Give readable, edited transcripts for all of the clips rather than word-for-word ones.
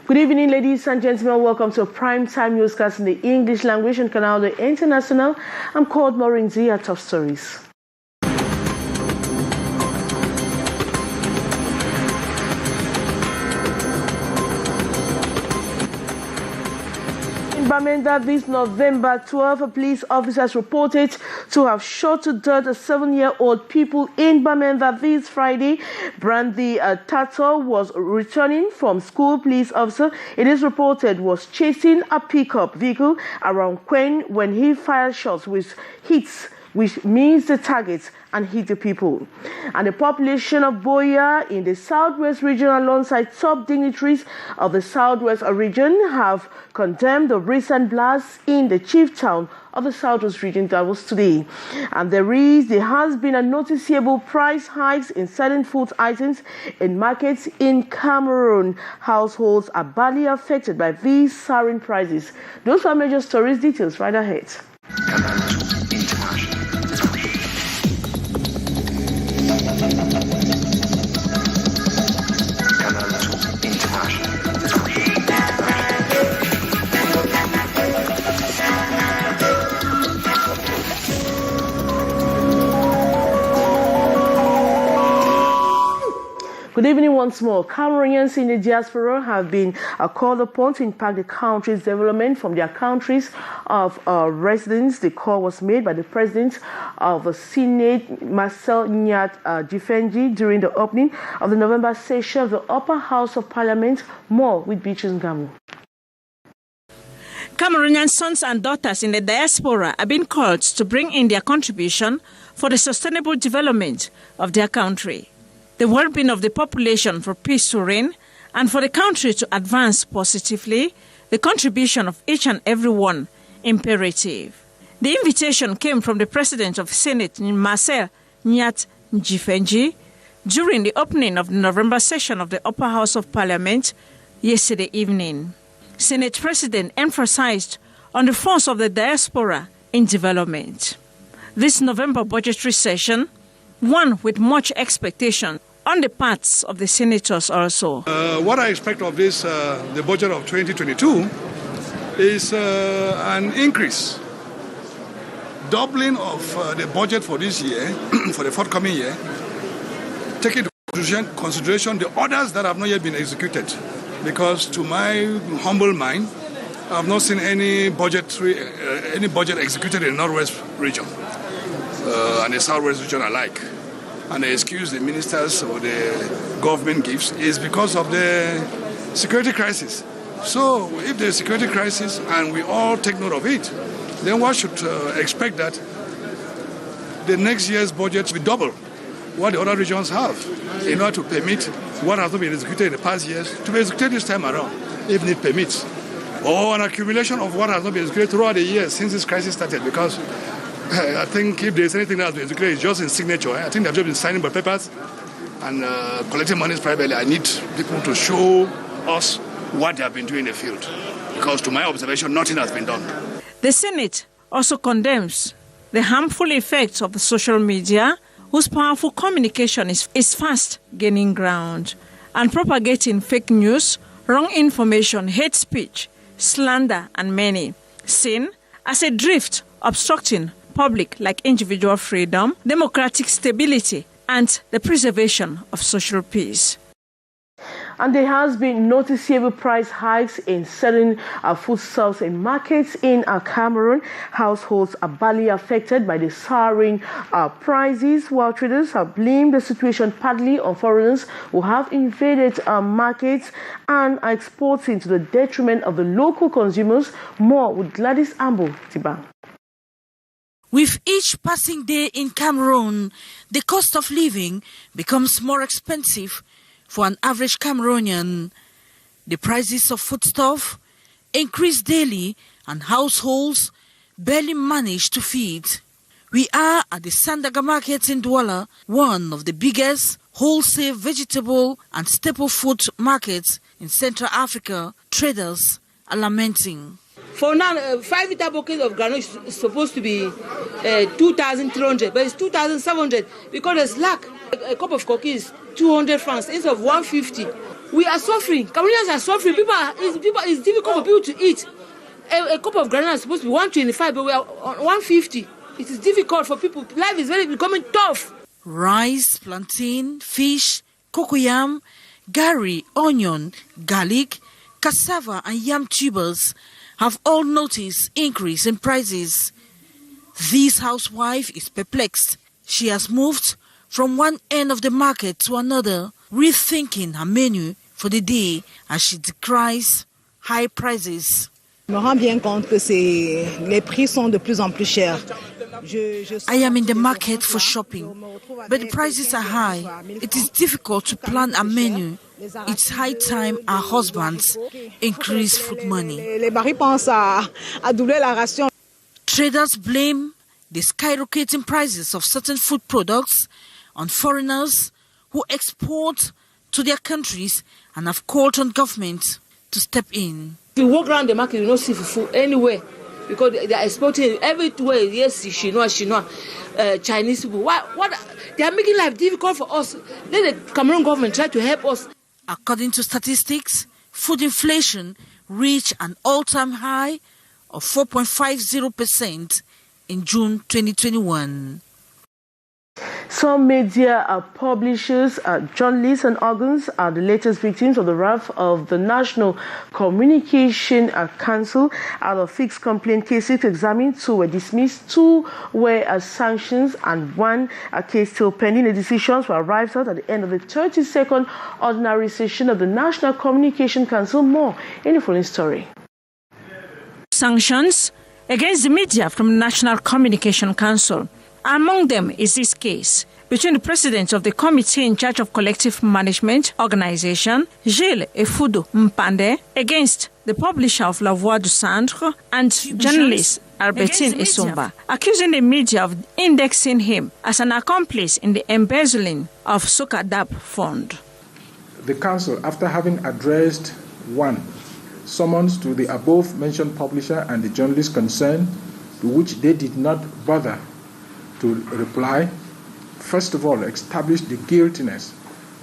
Good evening, ladies and gentlemen. Welcome to a prime-time newscast in the English language on Canal International. I'm called Morinzi at Top Stories. In Bamenda, this November, 12 police officers reported to have shot to death a 7-year-old pupil in Bamenda this Friday. Brandy Tato was returning from school. Police officer, it is reported, was chasing a pickup vehicle around Quen when he fired shots with hits, which means the target and hit the people. And the population of Boya in the Southwest region alongside top dignitaries of the Southwest region have condemned the recent blasts in the chief town of the Southwest region that was today. And there has been a noticeable price hikes in certain food items in markets in Cameroon. Households are badly affected by these soaring prices. Those are major stories. Details right ahead. Good evening once more. Cameroonians in the diaspora have been called upon to impact the country's development from their countries of residence. The call was made by the President of the Senate, Marcel Nyat Difenji, during the opening of the November session of the Upper House of Parliament. More with Beatrice Ngamu. Cameroonian sons and daughters in the diaspora are being called to bring in their contribution for the sustainable development of their country, the well-being of the population, for peace to reign, and for the country to advance positively. The contribution of each and every one imperative. The invitation came from the President of Senate, Marcel Nyat Difenji, during the opening of the November session of the Upper House of Parliament yesterday evening. Senate President emphasized on the force of the diaspora in development. This November budgetary session, one with much expectation on the parts of the senators also. What I expect of this, the budget of 2022, is an increase, doubling of the budget for this year, for the forthcoming year, taking into consideration the orders that have not yet been executed. Because to my humble mind, I have not seen any budget executed in the Northwest region and the Southwest region alike. And the excuse the ministers or the government gives is because of the security crisis. So if there's a security crisis and we all take note of it, then one should expect that the next year's budget will double what the other regions have in order to permit what has not been executed in the past years to be executed this time around, if need permits. Or an accumulation of what has not been executed throughout the years since this crisis started, because I think if there's anything that has been executed, it's just in signature. I think they've just been signing by papers and collecting monies privately. I need people to show us what they have been doing in the field, because to my observation, nothing has been done. The Senate also condemns the harmful effects of the social media, whose powerful communication is fast gaining ground and propagating fake news, wrong information, hate speech, slander, and many, seen as a drift obstructing public like individual freedom, democratic stability, and the preservation of social peace. And there has been noticeable price hikes in certain foodstuffs in markets in Cameroon. Households are badly affected by the soaring prices, while traders have blamed the situation partly on foreigners who have invaded markets and are exporting to the detriment of the local consumers. More with Gladys Ambo Tibang. With each passing day in Cameroon, the cost of living becomes more expensive for an average Cameroonian. The prices of foodstuff increase daily and households barely manage to feed. We are at the Sandaga market in Douala, one of the biggest wholesale vegetable and staple food markets in Central Africa. Traders are lamenting. For now, 5-liter bucket of granule is supposed to be 2,300, but it's 2,700 because there's lack. A cup of coffee is 200 francs instead of 150. We are suffering. Cameroonians are suffering. It's difficult for people to eat. A cup of granite is supposed to be 125, but we are on 150. It is difficult for people. Life is becoming tough. Rice, plantain, fish, cocoyam, gari, onion, garlic, cassava and yam tubers have all noticed increase in prices. This housewife is perplexed. She has moved from one end of the market to another, rethinking her menu for the day as she decries high prices. Je me rends bien compte que les prix sont de plus en plus chers. I am in the market for shopping, but the prices are high. It is difficult to plan a menu. It's high time our husbands increase food money. Les barils pensent à doubler la ration. Traders blame the skyrocketing prices of certain food products on foreigners who export to their countries and have called on government to step in. If you walk around the market, you don't see food anywhere because they are exporting everywhere. Yes, Chinois, Chinese people. What? They are making life difficult for us. Let the Cameroon government try to help us. According to statistics, food inflation reached an all-time high of 4.50% in June 2021. Some media publishers, journalists and organs are the latest victims of the wrath of the National Communication Council. Out of 6 complaint cases examined, 2 were dismissed, 2 were sanctions, and 1 case still pending. The decisions were arrived at the end of the 32nd ordinary session of the National Communication Council. More in the following story. Sanctions against the media from the National Communication Council. Among them is this case between the president of the committee in charge of collective management organization, Gilles Efudu Mpande, against the publisher of La Voix du Centre and journalist Albertine Esomba, accusing the media of indexing him as an accomplice in the embezzling of SOCADAP fund. The council, after having addressed 1 summons to the above-mentioned publisher and the journalist concerned, to which they did not bother to reply, first of all, established the guiltiness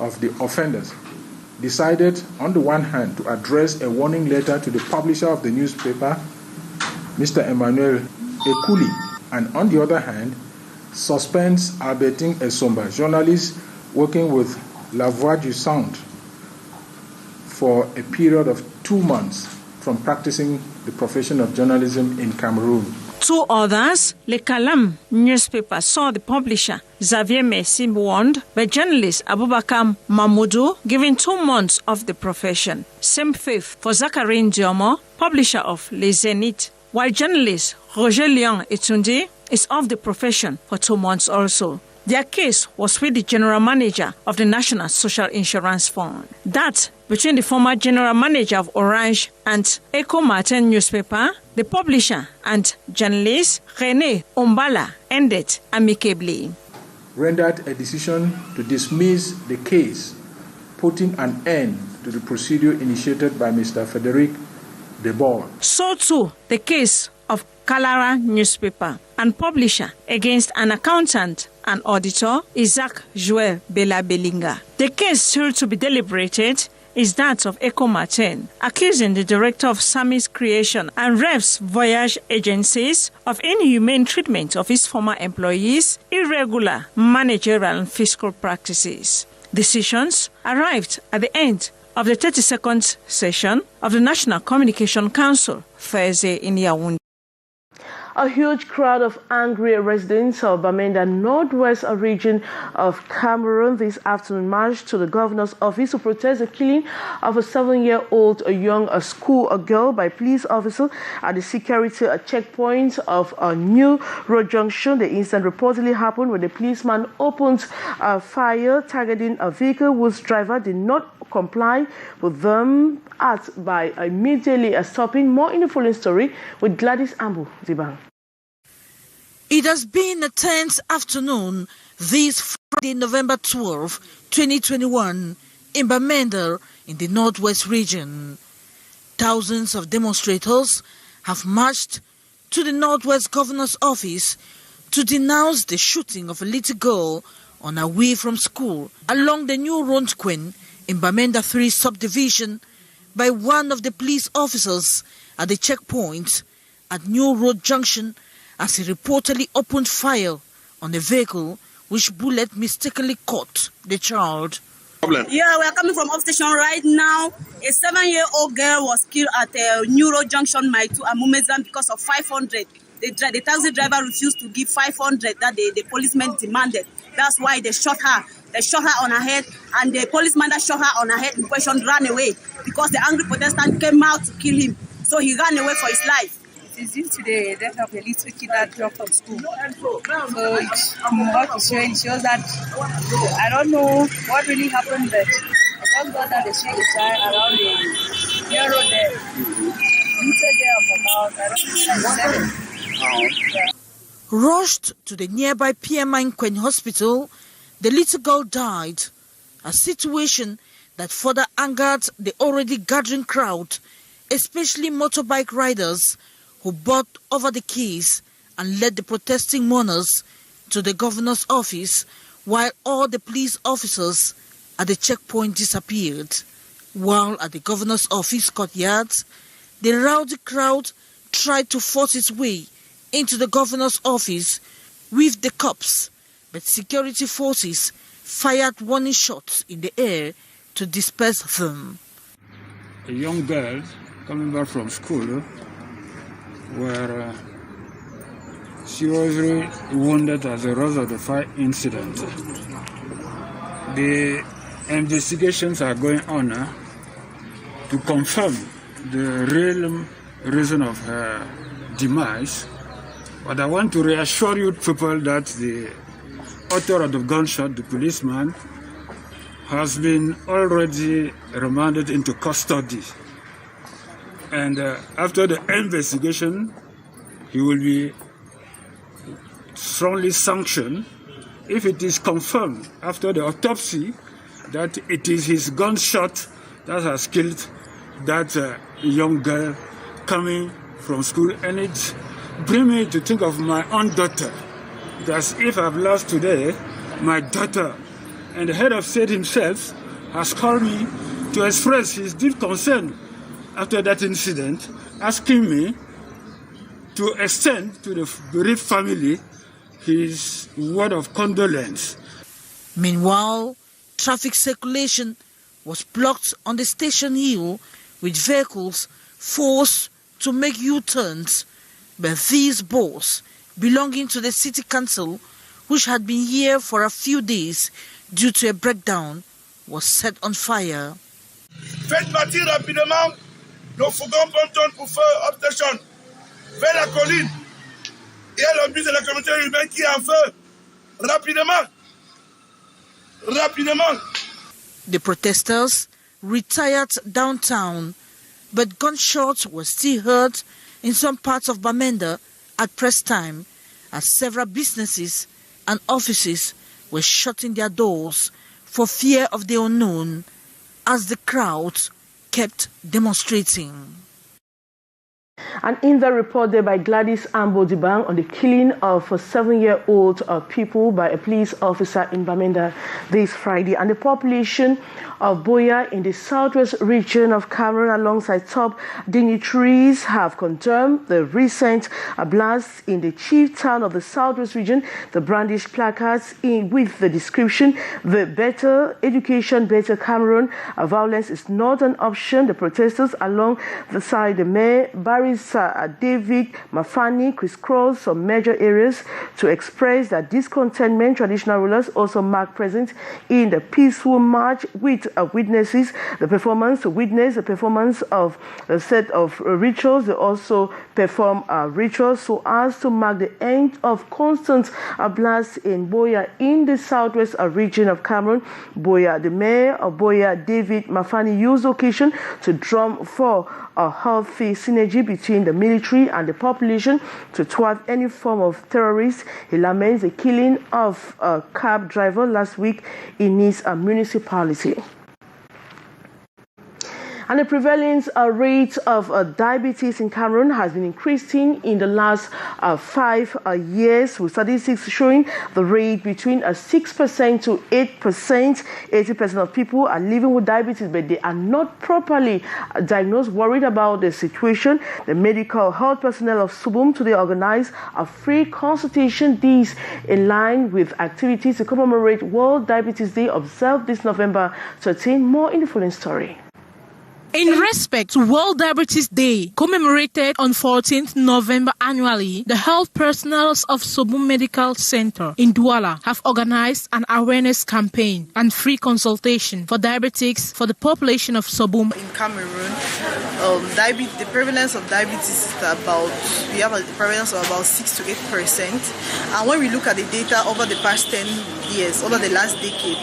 of the offenders, decided on the one hand to address a warning letter to the publisher of the newspaper, Mr. Emmanuel Ekuli, and on the other hand, suspends Albertine Esomba, journalist working with La Voix du Centre, for a period of 2 months from practicing the profession of journalism in Cameroon. 2 others, Le Calam newspaper, saw the publisher Xavier Messi warned by journalist Abubakar Mahmoudou given 2 months of the profession. Same fate for Zachary Ndiomo, publisher of Les Zénith, while journalist Roger Liang Etundi is off the profession for 2 months also. Their case was with the general manager of the National Social Insurance Fund. That between the former general manager of Orange and Echo Martin newspaper, the publisher and journalist René Ombala ended amicably. Rendered a decision to dismiss the case, putting an end to the procedure initiated by Mr. Frederic Debord. So too, the case of Kalara newspaper and publisher against an accountant and auditor, Isaac Joel Bella Belinga. The case still to be deliberated is that of Echo Martin, accusing the director of Sammy's Creation and Rev's Voyage agencies of inhumane treatment of his former employees, irregular managerial and fiscal practices. Decisions arrived at the end of the 32nd session of the National Communication Council, Thursday in Yaoundé. A huge crowd of angry residents of Bamenda Northwest region of Cameroon this afternoon marched to the governor's office to protest the killing of a 7-year-old young school girl by police officer at the security checkpoint of a New Road Junction. The incident reportedly happened when the policeman opened fire targeting a vehicle whose driver did not comply with them by immediately stopping. More in the following story with Gladys Ambu Zibang. It has been a tense afternoon this Friday, November 12, 2021, in Bamenda in the Northwest region. Thousands of demonstrators have marched to the Northwest Governor's office to denounce the shooting of a little girl on her way from school along the New Road Queen in Bamenda 3 subdivision by one of the police officers at the checkpoint at New Road Junction as he reportedly opened fire on a vehicle which bullet mistakenly caught the child. Yeah, we are coming from upstation right now. A 7-year-old girl was killed at New Road Junction, Maitu, and Mumezan because of 500. The taxi driver refused to give 500 that the policeman demanded. That's why they shot her. They shot her on her head, and the policeman that shot her on her head in question ran away because the angry protestant came out to kill him. So he ran away for his life. It is due to the death of a little kid that dropped from school. So what is showing shows that I don't know what really happened, but I just got that they shot the child around the near road there. Little girl of about, I don't know, 7. Yeah. Rushed to the nearby PMI Nkwen Hospital, the little girl died, a situation that further angered the already gathering crowd, especially motorbike riders who bought over the keys and led the protesting mourners to the governor's office, while all the police officers at the checkpoint disappeared. While at the governor's office courtyard, the rowdy crowd tried to force its way into the governor's office with the cops, but security forces fired warning shots in the air to disperse them. A young girl coming back from school where she was really wounded as a result of the fire incident. The investigations are going on to confirm the real reason of her demise. But I want to reassure you people that the author of the gunshot, the policeman, has been already remanded into custody. And after the investigation, he will be strongly sanctioned if it is confirmed after the autopsy that it is his gunshot that has killed that young girl coming from school. And it brings me to think of my own daughter, because if I've lost today my daughter, and the head of state himself has called me to express his deep concern after that incident, asking me to extend to the bereaved family his word of condolence. Meanwhile, traffic circulation was blocked on the station hill with vehicles forced to make U-turns, but these boats belonging to the city council, which had been here for a few days due to a breakdown, was set on fire. Faites partir rapidement nos fourgons pontons pour faire obstation vers la colline. Il y a le bus de la communauté urbaine qui est en feu. Rapidement. Rapidement. The protesters retired downtown, but gunshots were still heard in some parts of Bamenda at press time, as several businesses and offices were shutting their doors for fear of the unknown, as the crowds kept demonstrating. And in the report there by Gladys Ambo-Dibang on the killing of a 7-year-old people by a police officer in Bamenda this Friday, and the population of Boya in the southwest region of Cameroon alongside top dignitaries have condemned the recent blast in the chief town of the southwest region. The brandished placards with the description, "The better education, better Cameroon. Violence is not an option." The protesters alongside the mayor, Barrister David Mafani, crisscrossed some major areas to express their discontentment. Traditional rulers also marked presence in the peaceful march with witnesses. The performance to witness the performance of a set of rituals. They also perform rituals so as to mark the end of constant blasts in Boya in the southwest region of Cameroon. Boya, the mayor of Boya, David Mafani, used the occasion to drum for a healthy synergy between the military and the population to thwart any form of terrorist. He laments the killing of a cab driver last week in his municipality. And the prevalence rate of diabetes in Cameroon has been increasing in the last 5 years, with statistics showing the rate between 6% to 8%. 80% of people are living with diabetes, but they are not properly diagnosed. Worried about the situation, the medical health personnel of Subum today organized a free consultation. These in line with activities to commemorate World Diabetes Day observed this November 13. More in the following story. In respect to World Diabetes Day, commemorated on 14th November annually, the health personnel of Sobum Medical Center in Douala have organized an awareness campaign and free consultation for diabetics for the population of Sobum. In Cameroon, the prevalence of diabetes is we have a prevalence of about 6 to 8%. And when we look at the data over the past 10 years, over the last decade,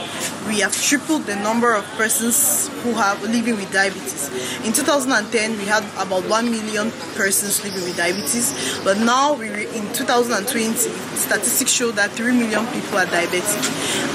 we have tripled the number of persons who have living with diabetes. In 2010, we had about 1 million persons living with diabetes, but now in 2020, statistics show that 3 million people are diabetic.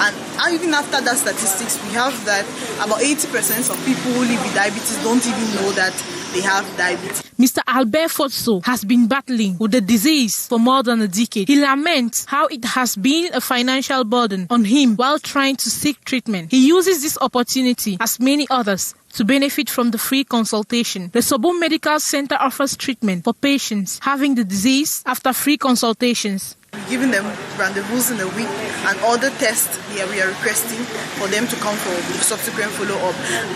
And even after that statistics, we have that about 80% of people who live with diabetes don't even know that they have diabetes. Mr. Albert Fotso has been battling with the disease for more than a decade. He laments how it has been a financial burden on him while trying to seek treatment. He uses this opportunity, as many others, to benefit from the free consultation. The Sobum Medical Center offers treatment for patients having the disease after free consultations. We're giving them rendezvous in a week and other tests we are requesting for them to come for subsequent follow-up.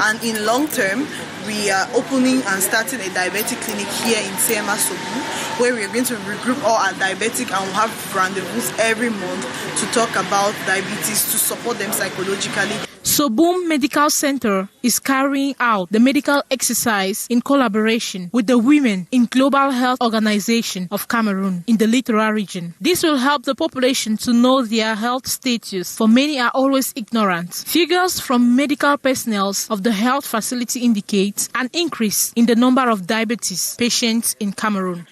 And in long term, we are opening and starting a diabetic clinic here in CMA Sobum, where we are going to regroup all our diabetic and we'll have rendezvous every month to talk about diabetes, to support them psychologically. Sobum Medical Center is carrying out the medical exercise in collaboration with the Women in Global Health Organization of Cameroon in the Littoral region. This will help the population to know their health status, for many are always ignorant. Figures from medical personnel of the health facility indicate an increase in the number of diabetes patients in Cameroon.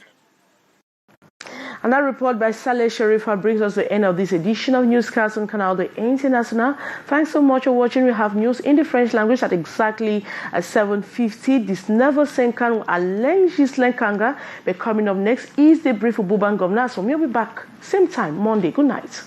And that report by Saleh Sharifa brings us to the end of this edition of Newscast on Canal the International. Thanks so much for watching. We have news in the French language at exactly 7:50. This never Senkan Alengis Kanga. But coming up next is the brief of Buban Governor. So we'll be back same time Monday. Good night.